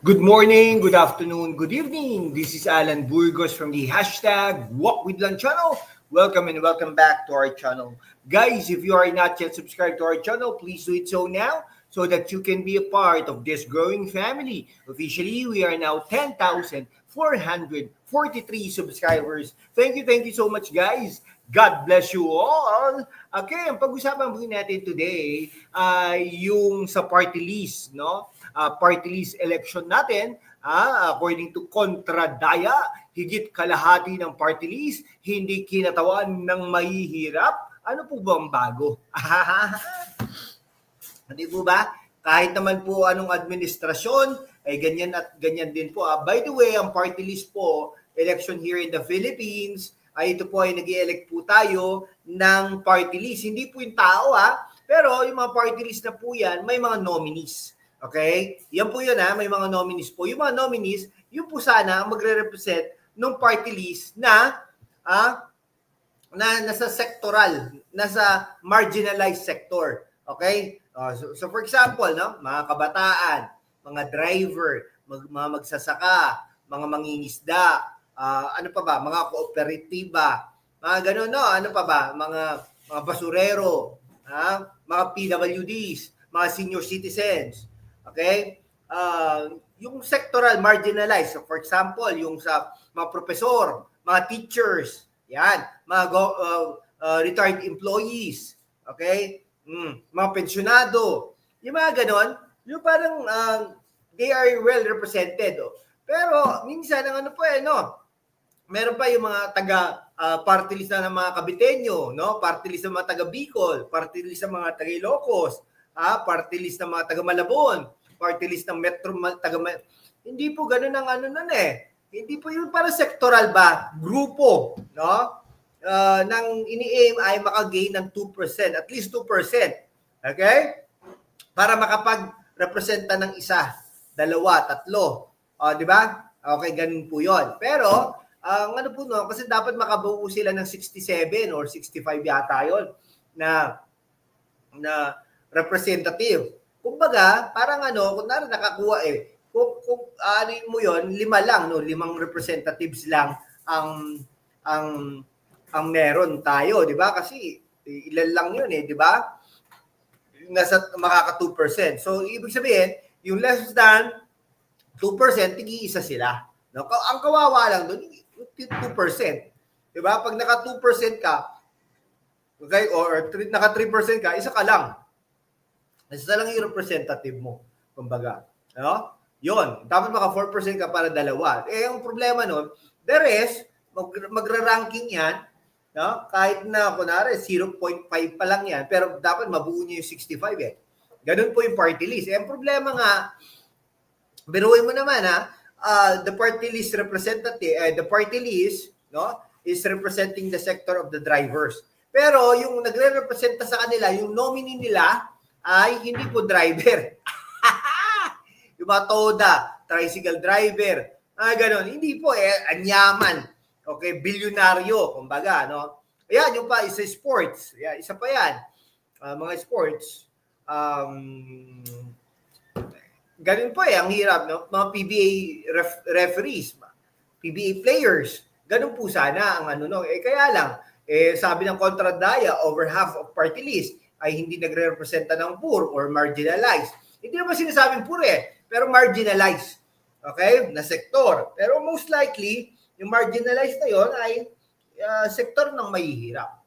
Good morning, good afternoon, good evening. This is Alan Burgos from the hashtag Walk with Lan channel. Welcome and welcome back to our channel. Guys, if you are not yet subscribed to our channel, please do it so now so that you can be a part of this growing family. Officially, we are now 10,443 subscribers. Thank you so much, guys. God bless you all. Okay, ang pag-usapan po natin today ay yung sa party list, no? Party list election natin, according to Contradaya, higit kalahati ng party list hindi kinatawan ng mahihirap. Ano po ba ang bago? Hindi po ba? Kahit naman po anong administrasyon, ay ganyan at ganyan din po. By the way, ang party list po, election here in the Philippines, ay ito po ay nag-i-elect po tayo ng party list. Hindi po yung tao pero yung mga party list na po yan, may mga nominees. Okay? Yan po yun may mga nominees po. Yung mga nominees, yun po sana ang magre-represent ng party list na nasa sectoral, nasa marginalized sector. Okay? So for example, no, mga kabataan, mga driver, mga magsasaka, mga mangingisda, ano pa ba, mga kooperatiba, mga ganun, no? Ano pa ba, mga basurero, mga PWDs, mga senior citizens. Okay? Yung sectoral marginalized, so for example, yung sa mga profesor, mga teachers, yan, mga retired employees, okay? Mga pensyonado, yung mga ganon, yung parang they are well represented. Pero minsan ang ano po meron pa yung mga party list na ng mga Kabitenyo, no? Party list ng mga taga Bicol, party list ng mga taga Ilocos, party list ng mga taga Malabon, party list ng Metro hindi po ganoon ang Hindi po yung para sectoral ba, grupo, no? Nang ini-aim ay maka-gain ng 2%, at least 2%. Okay? Para makapag-representa ng isa, dalawa, tatlo. Di ba? Okay, ganun po 'yon. Pero ano po kasi dapat makabuo sila ng 67 or 65 yata 'yon na representative. Kumbaga, parang kunwari nakakuha kung ano mo 'yon, 5 lang, no, 5 representatives lang ang meron tayo, 'di ba? Kasi ilan lang 'yun di ba? Nasa makaka 2%. So ibig sabihin, yung less than 2%, tig-iisa sila. No? Ang kawawa lang doon, 2%. 'Di ba? Pag naka 2% ka, okay, or naka 3% ka, isa ka lang. Isa lang yung representative mo, kumbaga. No? 'Yon. Dapat maka 4% ka para dalawa. Ang problema noon, the rest, magra-ranking 'yan, no? Kahit na kunwari 0.5 pa lang 'yan, pero dapat mabuo niyo yung 65 Ganun po yung party list. Ang problema nga, biruin mo naman the party list representative, the party list, no, is representing the sector of the drivers. Pero yung nagre-representa sa kanila, yung nominee nila ay hindi po driver. Yung mga toda, tricycle driver, ganun. Hindi po anyaman. Okay, bilyonaryo, kumbaga, no. Ayan, yung pa isa sports. Yeah, isa pa yan. Mga sports. Ganun po ang hirap, no? Mga PBA referees, PBA players, ganun po sana ang kaya lang, sabi ng Contradaya, over half of party list ay hindi nagre-representa ng poor or marginalized. Hindi naman sinasabing poor pero marginalized, okay, na sektor. Pero most likely, yung marginalized na yon ay sektor ng mahihirap.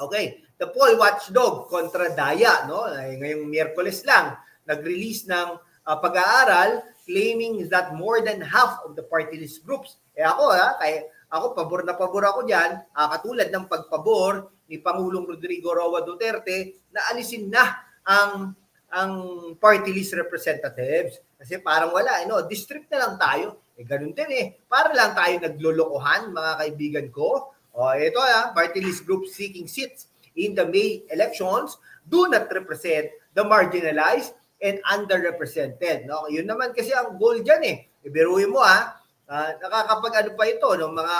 Okay, the poll watchdog, Contradaya, no? Ay, ngayong Miyerkules lang, nag-release ng pag-aaral claiming that more than half of the party list groups. Ako pabor na pabor ako diyan, katulad ng pagpabor ni Pangulong Rodrigo Roa Duterte na alisin na ang party list representatives kasi parang wala district na lang tayo. Ganun din para lang tayo naglolokohan, mga kaibigan ko. Ito party list group seeking seats in the May elections do not represent the marginalized and underrepresented. No? Yun naman kasi ang goal dyan Ibiruin mo nakakapag pa ito ng mga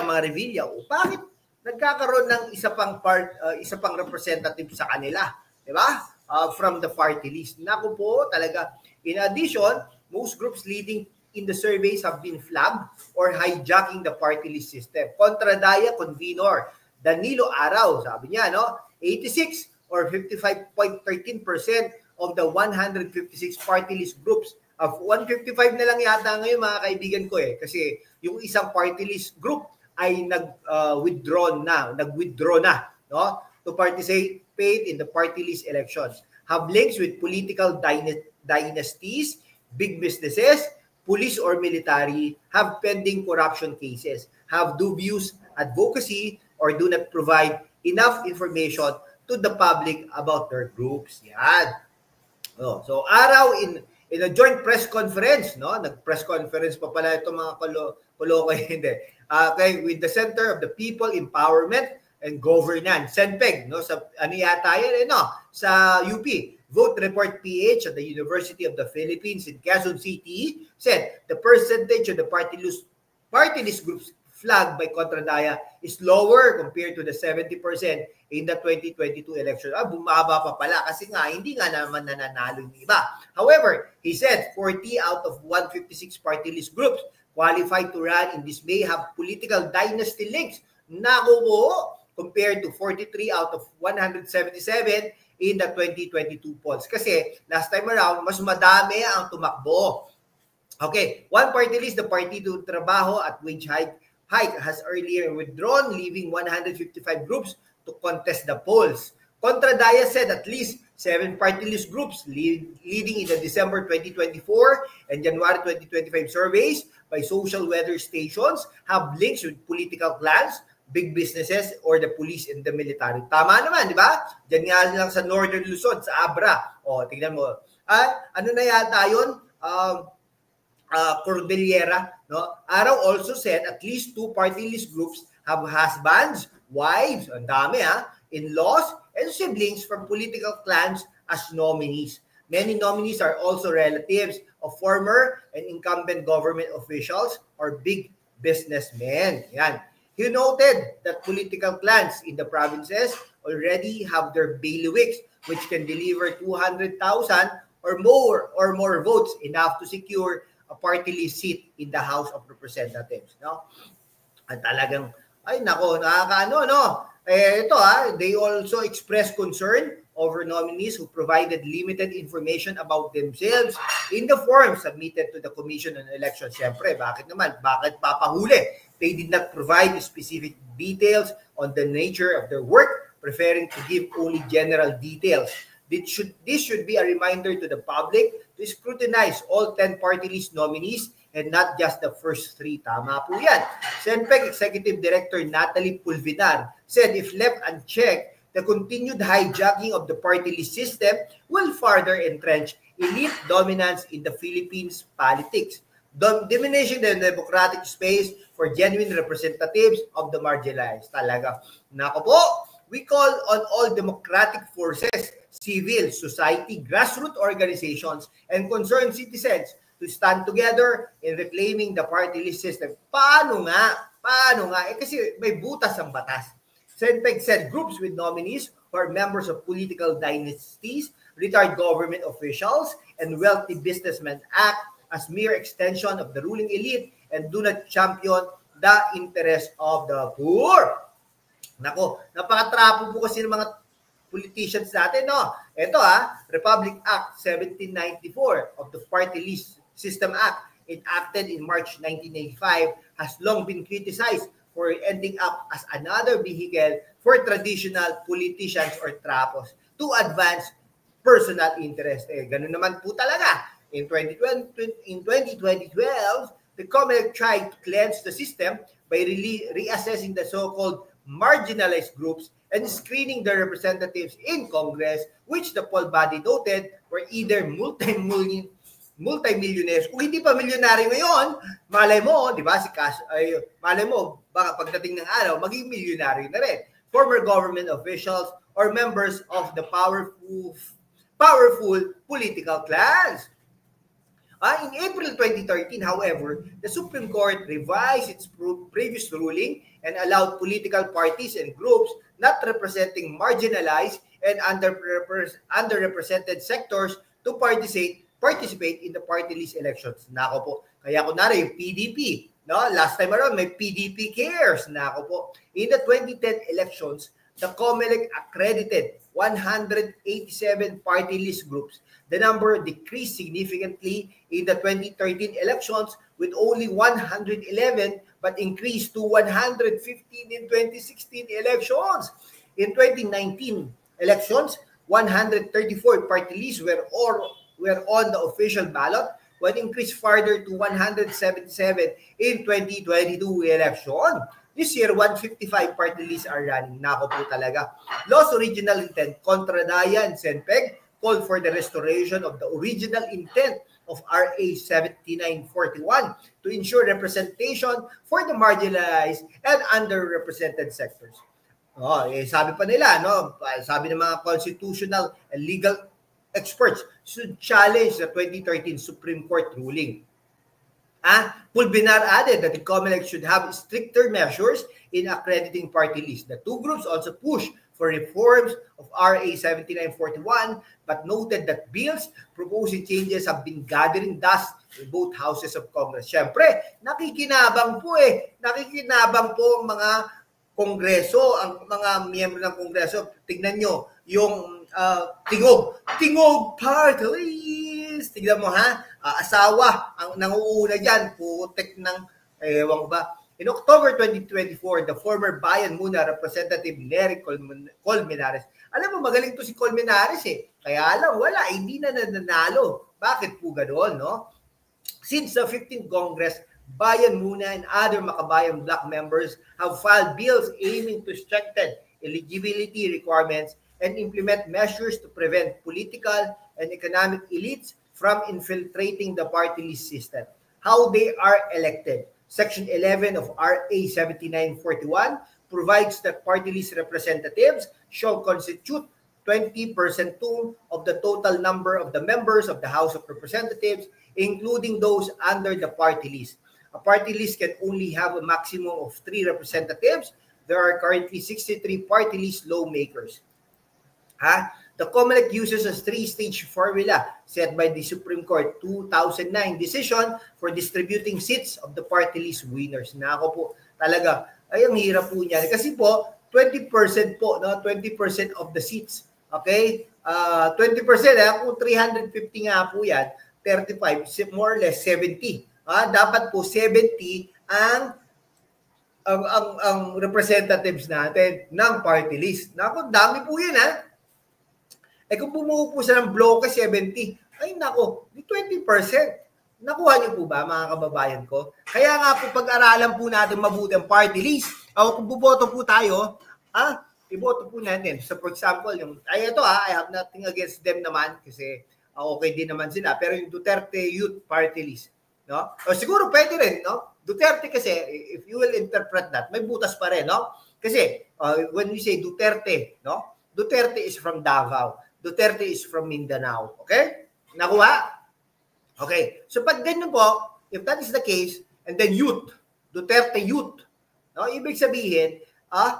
ang mga Revilla. Bakit nagkakaroon ng isa pang representative sa kanila? 'Di ba? from the party list. Naku po, talaga. In addition, most groups leading in the surveys have been flagged or hijacking the party list system. Contradaya convenor Danilo Araw, sabi niya, no? 86 or 55.13% of the 156 party list groups of 155 na lang yata ngayon mga kaibigan ko kasi yung isang party list group ay nag-withdraw na, no, to participate in the party list elections. Have links with political dynasties, big businesses, police or military, have pending corruption cases, have dubious advocacy, or do not provide enough information to the public about their groups. Yan. Oh, so Araw in a joint press conference, no? Nag-press conference pa pala itong mga koloko hindi. Okay, with the Center of the People Empowerment and Governance, CENPEG, no? Sa ano yata yan, no? Sa UP. Vote Report PH at the University of the Philippines in Quezon City said the percentage of the party list groups flagged by Contradaya is lower compared to the 70% in the 2022 election. Bumaba pa pala kasi nga hindi nga naman nananalo yung iba. However, he said 40 out of 156 party list groups qualified to run in this may have political dynasty links. Naku po, compared to 43 out of 177 in the 2022 polls. Kasi last time around, mas madami ang tumakbo. Okay, one party list, the Partido Trabajo at Wage Hike has earlier withdrawn, leaving 155 groups to contest the polls. Contradaya said at least 7 party list groups leading in the December 2024 and January 2025 surveys by social weather stations have links with political clans, big businesses, or the police and the military. Tama naman, di ba? Diyan nga lang sa Northern Luzon, sa Abra. O, tingnan mo. Ano na yata yun? Cordillera. No? Araw also said at least 2 party list groups have husbands, wives, ang dami in-laws, and siblings from political clans as nominees. Many nominees are also relatives of former and incumbent government officials or big businessmen. Yan. He noted that political clans in the provinces already have their bailiwicks, which can deliver 200,000 or more votes, enough to secure a party list seat in the House of Representatives. No? At talagang, ay nako, nakakaano, no? Ito they also expressed concern over nominees who provided limited information about themselves in the form submitted to the Commission on Elections. Siyempre, bakit naman? Bakit papahuli? They did not provide specific details on the nature of their work, preferring to give only general details. This should be a reminder to the public to scrutinize all 10 party list nominees and not just the first 3. Tama po yan. CENPEG Executive Director Natalie Pulvinar said if left unchecked, the continued hijacking of the party list system will further entrench elite dominance in the Philippines politics, diminishing the democratic space for genuine representatives of the marginalized. Talaga. Nako po, we call on all democratic forces, civil society, grassroots organizations, and concerned citizens to stand together in reclaiming the party list system. Paano nga? Kasi may butas ang batas. CENPEG said groups with nominees who are members of political dynasties, retired government officials, and wealthy businessmen act as mere extension of the ruling elite and do not champion the interest of the poor. Nako, napakatrapo po kasi ng mga politicians natin, no? Ito Republic Act 1794 of the Party List System Act, enacted in March 1985, has long been criticized for ending up as another vehicle for traditional politicians or trapos to advance personal interest. Ganun naman po talaga. In 2012, the COMELEC tried to cleanse the system by reassessing the so-called marginalized groups and screening their representatives in Congress, which the poll body noted were either multimillionaires. Kung hindi pa milyonaryo ngayon, malay mo, di ba, malay mo, baka pagdating ng araw, maging milyonaryo na rin. Former government officials or members of the powerful political clans. In April 2013, however, the Supreme Court revised its previous ruling and allowed political parties and groups not representing marginalized and underrepresented sectors to participate in the party list elections. Nako po. Kaya kunwari yung PDP, no? Last time around may PDP Cares. Nako po. In the 2010 elections, the COMELEC accredited 187 party list groups. The number decreased significantly in the 2013 elections with only 111 but increased to 115 in 2016 elections. In 2019 elections, 134 party lists were on the official ballot, when increased further to 177 in 2022 election. This year, 155 party lists are running. Nako po talaga. Lost original intent. Contra Dayan, Senpeg called for the restoration of the original intent of RA 7941 to ensure representation for the marginalized and underrepresented sectors. Sabi pa nila, no? Sabi ng mga constitutional and legal experts should challenge the 2013 Supreme Court ruling. Pulbinar added that the COMELEC should have stricter measures in accrediting party lists. The two groups also pushed for reforms of RA 7941 but noted that bills proposing changes have been gathering dust in both houses of Congress. Siyempre, nakikinabang po Nakikinabang po ang mga Kongreso, ang mga miyembro ng Kongreso. Tignan nyo yung Tingog Party List. Tignan mo asawa ang nanguuna dyan, putek ng ewan ba. In October 2024, the former Bayan Muna Representative Nery Colmenares, alam mo magaling to si Colmenares kaya lang wala, hindi na nanalo. Bakit po ganoon, no? Since the 15th Congress, Bayan Muna and other Makabayan Black members have filed bills aiming to strengthen eligibility requirements and implement measures to prevent political and economic elites from infiltrating the party list system. How they are elected. Section 11 of RA 7941 provides that party list representatives shall constitute 20% of the total number of the members of the House of Representatives, including those under the party list. A party list can only have a maximum of 3 representatives. There are currently 63 party list lawmakers. The COMELEC uses a 3-stage formula set by the Supreme Court 2009 decision for distributing seats of the party list winners. Nako po, talaga, ay ang hirap po niyan. Kasi po, 20% po, no? 20% of the seats. Okay? 20%, kung 350 nga po yan, 35, more or less 70. Dapat po 70 ang representatives natin ng party list. Nako, dami po yan kung bumuo po siya ng bloke 70, ay nako, di 20%. Nakuha niyo po ba, mga kababayan ko? Kaya nga po, pag-aralan po natin mabuti ang party list. Kung buboto po tayo, iboto po natin. So for example, I have nothing against them naman kasi okay din naman sila. Pero yung Duterte Youth Party List, no? O siguro pwede rin, no? Duterte kasi, if you will interpret that, may butas pa rin, no? Kasi when we say Duterte, no? Duterte is from Davao. Duterte is from Mindanao. Okay? Nakuha? Okay. So pag ganyan po, if that is the case, and then youth, Duterte Youth, no? Ibig sabihin,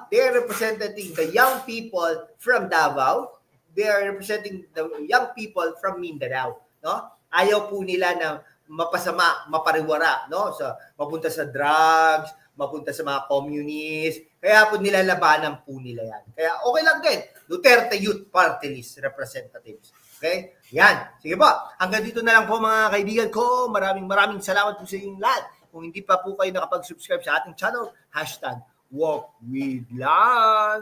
they are representing the young people from Davao. They are representing the young people from Mindanao. No? Ayaw po nila na mapasama, mapariwara, no? So, mapunta sa drugs, mapunta sa mga communists. Kaya po nilalabanan po nila yan. Kaya okay lang din. Duterte Youth Party List Representatives. Okay? Yan. Sige po. Hanggang dito na lang po mga kaibigan ko. Maraming salamat po sa inyong lahat. Kung hindi pa po kayo nakapag-subscribe sa ating channel, #WalkWithLan.